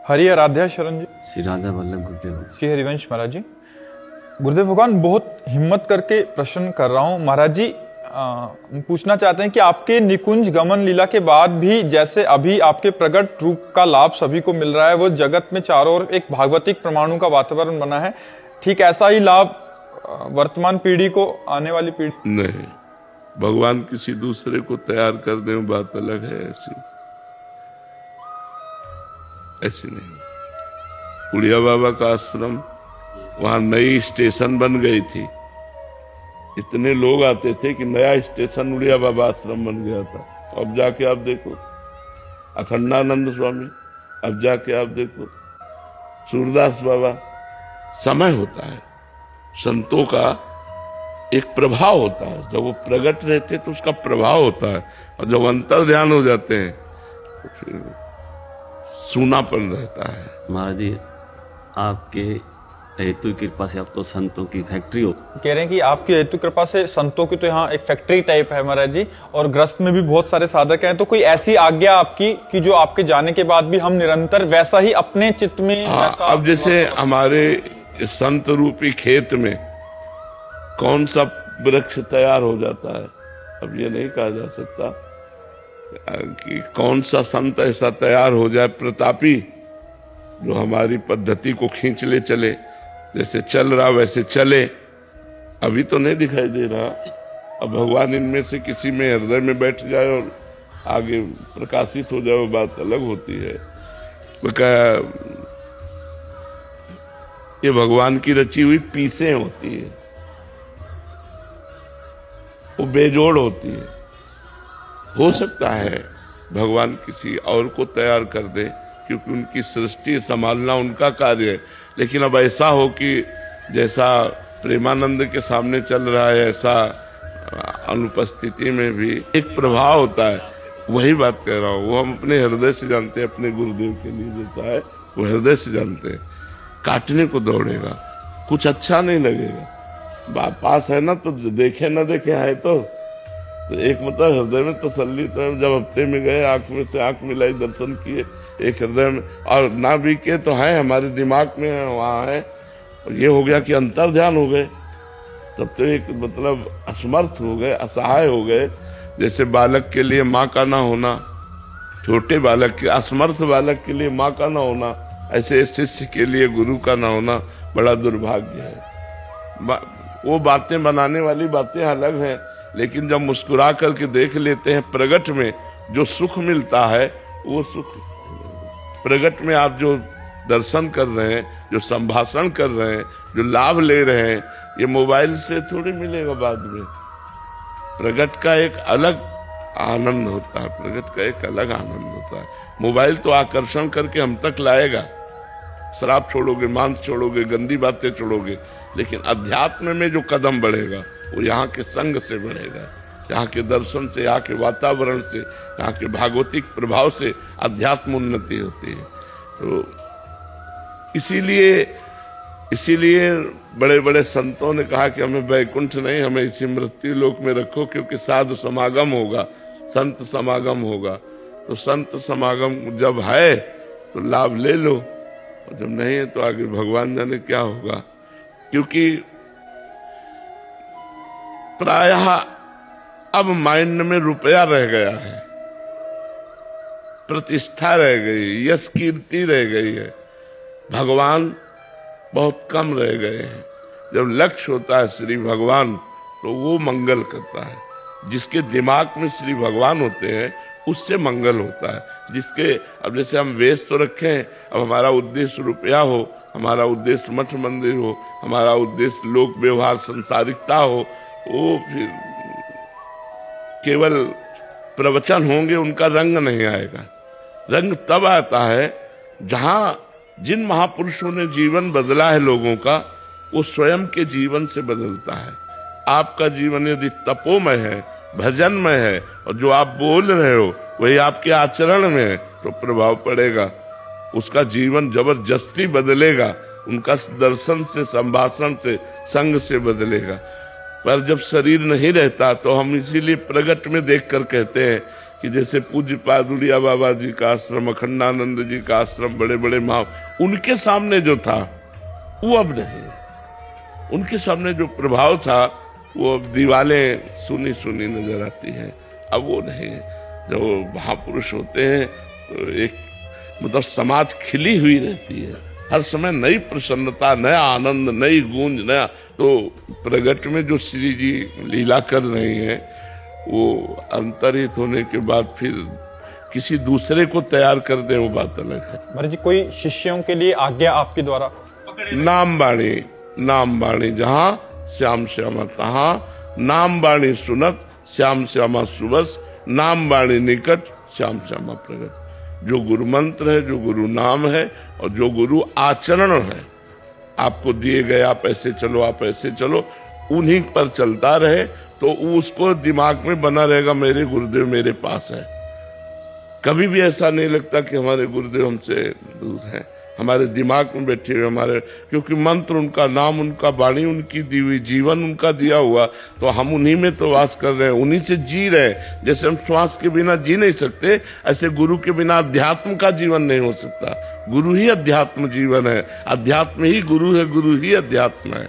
हरि आराध्या शरण जी। श्री राधा वल्लभ गुरुदेव। श्री हरिवंश महाराज जी। गुरुदेव भगवान, बहुत हिम्मत करके प्रश्न कर रहा हूँ महाराज जी। पूछना चाहते हैं कि आपके निकुंज गमन लीला के बाद भी जैसे अभी आपके प्रकट रूप का लाभ सभी को मिल रहा है, वो जगत में चारों ओर एक भागवतिक परमाणु का वातावरण बना है, ठीक ऐसा ही लाभ वर्तमान पीढ़ी को, आने वाली पीढ़ी नहीं। भगवान किसी दूसरे को तैयार कर दे बात अलग है, ऐसी नहीं। उड़िया बाबा का आश्रम, वहां नई स्टेशन बन गई थी, इतने लोग आते थे कि नया स्टेशन उड़िया बाबा आश्रम बन गया था। अब जाके आप देखो अखंडानंद स्वामी, अब जाके आप देखो सूरदास बाबा। समय होता है, संतों का एक प्रभाव होता है, जब वो प्रकट रहते तो उसका प्रभाव होता है, और जब अंतर ध्यान हो जाते हैं तो फिर सूनापन रहता है। महाराज जी, आपके हेतु कृपा से अब तो संतों की फैक्ट्री हो। कह रहे हैं कि आपकी हेतु कृपा से संतों की तो यहाँ एक फैक्ट्री टाइप है महाराज जी, और ग्रस्त में भी बहुत सारे साधक हैं। तो कोई ऐसी आज्ञा आपकी कि जो आपके जाने के बाद भी हम निरंतर वैसा ही अपने चित्त में अब जैसे हमारे संत रूपी खेत में कौन सा वृक्ष तैयार हो जाता है, अब ये नहीं कहा जा सकता कि कौन सा संत ऐसा तैयार हो जाए प्रतापी, जो हमारी पद्धति को खींच ले चले, जैसे चल रहा वैसे चले। अभी तो नहीं दिखाई दे रहा। अब भगवान इनमें से किसी में हृदय में बैठ जाए और आगे प्रकाशित हो जाए, वो बात अलग होती है। ये भगवान की रची हुई पीसें होती है, वो बेजोड़ होती है। हो सकता है भगवान किसी और को तैयार कर दे, क्योंकि उनकी सृष्टि संभालना उनका कार्य है। लेकिन अब ऐसा हो कि जैसा प्रेमानंद के सामने चल रहा है, ऐसा अनुपस्थिति में भी एक प्रभाव होता है। वही बात कह रहा हूँ, वो हम अपने हृदय से जानते हैं। अपने गुरुदेव के लिए जैसा है वो हृदय से जानते हैं। काटने को दौड़ेगा, कुछ अच्छा नहीं लगेगा। पास है ना तो देखे ना देखे है तो एक मतलब हृदय में तसल्ली। तो जब हफ्ते में गए, आंख में से आंख मिलाई, दर्शन किए, एक हृदय में, और ना भी के तो है हमारे दिमाग में है, वहाँ है। और ये हो गया कि अंतर ध्यान हो गए, तब तो एक मतलब असमर्थ हो गए, असहाय हो गए। जैसे बालक के लिए माँ का ना होना, छोटे बालक के, असमर्थ बालक के लिए माँ का ना होना, ऐसे शिष्य के लिए गुरु का ना होना बड़ा दुर्भाग्य है। वो बातें बनाने वाली बातें अलग हैं, लेकिन जब मुस्कुरा करके देख लेते हैं प्रगट में जो सुख मिलता है, वो सुख प्रगट में आप जो दर्शन कर रहे हैं, जो संभाषण कर रहे हैं, जो लाभ ले रहे हैं, ये मोबाइल से थोड़ी मिलेगा बाद में। प्रगट का एक अलग आनंद होता है, प्रगट का एक अलग आनंद होता है। मोबाइल तो आकर्षण करके हम तक लाएगा, शराब छोड़ोगे, मांस छोड़ोगे, गंदी बातें छोड़ोगे, लेकिन अध्यात्म में जो कदम बढ़ेगा वो यहाँ के संग से बढ़ेगा, यहाँ के दर्शन से, यहाँ के वातावरण से, यहाँ के भागवतिक प्रभाव से अध्यात्म उन्नति होती है। तो इसीलिए बड़े बड़े संतों ने कहा कि हमें वैकुंठ नहीं, हमें इसी मृत्यु लोक में रखो, क्योंकि साधु समागम होगा, संत समागम होगा। तो संत समागम जब है तो लाभ ले लो, और जब नहीं है तो आगे भगवान जाने क्या होगा। क्योंकि प्रायः अब माइंड में रुपया रह गया है, प्रतिष्ठा रह गई, यश कीर्ति रह गई है, भगवान बहुत कम रह गए हैं। जब लक्ष्य होता है श्री भगवान तो वो मंगल करता है। जिसके दिमाग में श्री भगवान होते हैं उससे मंगल होता है। जिसके, अब जैसे हम वेश तो रखें, अब हमारा उद्देश्य रुपया हो, हमारा उद्देश्य मठ मंदिर हो, हमारा उद्देश्य लोक व्यवहार संसारिकता हो, वो फिर केवल प्रवचन होंगे, उनका रंग नहीं आएगा। रंग तब आता है जहां जिन महापुरुषों ने जीवन बदला है लोगों का, वो स्वयं के जीवन से बदलता है। आपका जीवन यदि तपोमय है, भजनमय है, और जो आप बोल रहे हो वही आपके आचरण में है, तो प्रभाव पड़ेगा, उसका जीवन जबरदस्ती बदलेगा, उनका दर्शन से, संभाषण से, संग से बदलेगा। पर जब शरीर नहीं रहता तो हम इसीलिए प्रगट में देखकर कहते हैं कि जैसे पूज्य पादुड़िया बाबा जी का आश्रम, अखंडानंद जी का आश्रम, बड़े बड़े महा, उनके सामने जो था वो अब नहीं। उनके सामने जो प्रभाव था वो अब दीवारें सुनी सुनी नजर आती हैं, अब वो नहीं है। जब वो महापुरुष होते हैं तो एक मतलब समाज खिली हुई रहती है, हर समय नई प्रसन्नता, नया आनंद, नई गूंज, नया। तो प्रगट में जो श्री जी लीला कर रही हैं वो अंतरित होने के बाद फिर किसी दूसरे को तैयार कर दे, वो बात अलग है। महाराज जी, कोई शिष्यों के लिए आज्ञा आपके द्वारा? नाम बाणी, नाम बाणी जहाँ श्याम श्यामा तहाँ, नाम बाणी सुनत श्याम श्यामा सुबस, नाम बाणी निकट श्याम श्यामा प्रगट। जो गुरु मंत्र है, जो गुरु नाम है और जो गुरु आचरण है, आपको दिए गए आप ऐसे चलो, आप ऐसे चलो, उन्हीं पर चलता रहे तो उसको दिमाग में बना रहेगा, मेरे गुरुदेव मेरे पास है। कभी भी ऐसा नहीं लगता कि हमारे गुरुदेव हमसे दूर हैं, हमारे दिमाग में बैठे हुए हमारे, क्योंकि मंत्र उनका, नाम उनका, वाणी उनकी दी हुई, जीवन उनका दिया हुआ, तो हम उन्हीं में तो वास कर रहे हैं, उन्हीं से जी रहे हैं। जैसे हम श्वास के बिना जी नहीं सकते, ऐसे गुरु के बिना अध्यात्म का जीवन नहीं हो सकता। गुरु ही अध्यात्म जीवन है, अध्यात्म ही गुरु है, गुरु ही अध्यात्म है।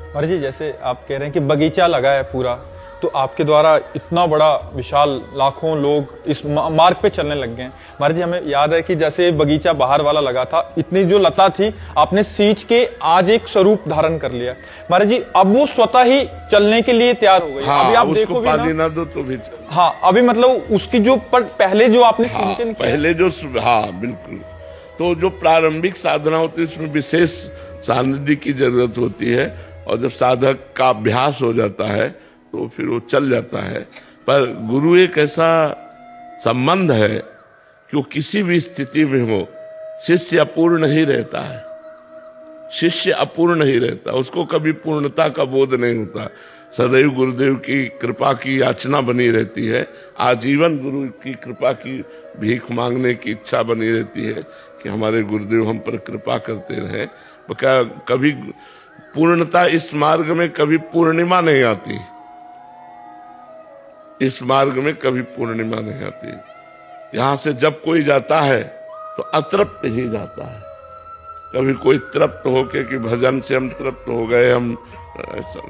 महाराज जी, जैसे आप कह रहे हैं कि बगीचा लगा है पूरा, तो आपके द्वारा इतना बड़ा विशाल लाखों लोग इस मार्ग पे चलने लग गए हैं। महाराज जी, हमें याद है कि जैसे बगीचा बाहर वाला लगा था, इतनी जो लता थी आपने सींच के आज एक स्वरूप धारण कर लिया। महाराज जी, अब वो स्वतः ही चलने के लिए तैयार हो गई। हाँ, अभी आप उसको देखो पानी ना दो तो भी हाँ, अभी मतलब उसकी जो पहले जो आपने हाँ, सिंचन किया, पहले जो, हाँ बिल्कुल। तो जो प्रारंभिक साधना होती है उसमें विशेष सानिध्य की जरूरत होती है, और जब साधक का अभ्यास हो जाता है तो फिर वो चल जाता है। पर गुरु एक ऐसा संबंध है कि वो किसी भी स्थिति में हो, शिष्य अपूर्ण नहीं रहता है, शिष्य अपूर्ण नहीं रहता, उसको कभी पूर्णता का बोध नहीं होता। सदैव गुरुदेव की कृपा की याचना बनी रहती है, आजीवन गुरु की कृपा की भीख मांगने की इच्छा बनी रहती है कि हमारे गुरुदेव हम पर कृपा करते रहे। कभी पूर्णता, इस मार्ग में कभी पूर्णिमा नहीं आती, इस मार्ग में कभी पूर्णिमा नहीं आती। यहां से जब कोई जाता है तो अतृप्त ही जाता है, कभी कोई तृप्त होके कि भजन से हम तृप्त हो गए, हम ऐसा,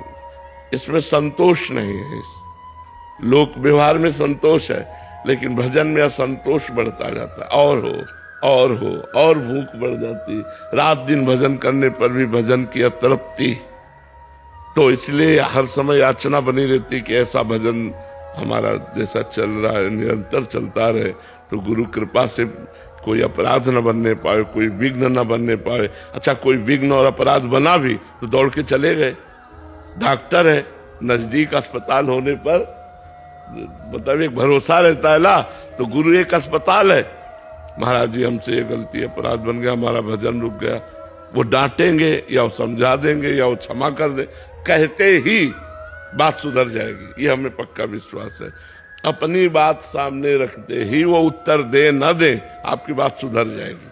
इसमें संतोष नहीं है। इस लोक व्यवहार में संतोष है, लेकिन भजन में असंतोष बढ़ता जाता है, और हो और हो और भूख बढ़ जाती, रात दिन भजन करने पर भी भजन की अतृप्ति। तो इसलिए हर समय याचना बनी रहती कि ऐसा भजन हमारा जैसा चल रहा है निरंतर चलता रहे, तो गुरु कृपा से कोई अपराध न बनने पाए, कोई विघ्न न बनने पाए। अच्छा, कोई विघ्न और अपराध बना भी तो दौड़ के चले गए। डॉक्टर है, नजदीक अस्पताल होने पर मतलब एक भरोसा रहता है ना, तो गुरु एक अस्पताल है। महाराज जी, हमसे ये गलती, अपराध बन गया, हमारा भजन रुक गया, वो डांटेंगे या वो समझा देंगे या वो क्षमा कर दे, कहते ही बात सुधर जाएगी, ये हमें पक्का विश्वास है। अपनी बात सामने रखते ही वो उत्तर दे न दे, आपकी बात सुधर जाएगी,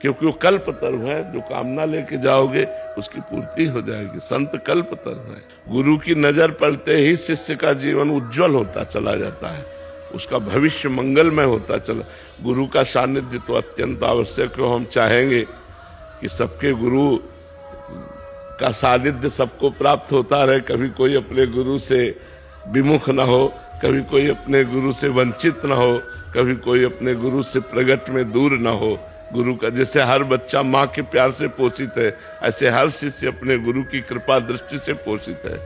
क्योंकि वो कल्पतरु है। जो कामना लेके जाओगे उसकी पूर्ति हो जाएगी। संत कल्पतरु है। गुरु की नजर पड़ते ही शिष्य का जीवन उज्जवल होता चला जाता है, उसका भविष्य मंगलमय होता चला। गुरु का सानिध्य तो अत्यंत आवश्यक है। हम चाहेंगे कि सबके गुरु का सानिध्य सबको प्राप्त होता रहे, कभी कोई अपने गुरु से विमुख न हो, कभी कोई अपने गुरु से वंचित न हो, कभी कोई अपने गुरु से प्रगट में दूर न हो। गुरु का, जैसे हर बच्चा माँ के प्यार से पोषित है, ऐसे हर शिष्य अपने गुरु की कृपा दृष्टि से पोषित है।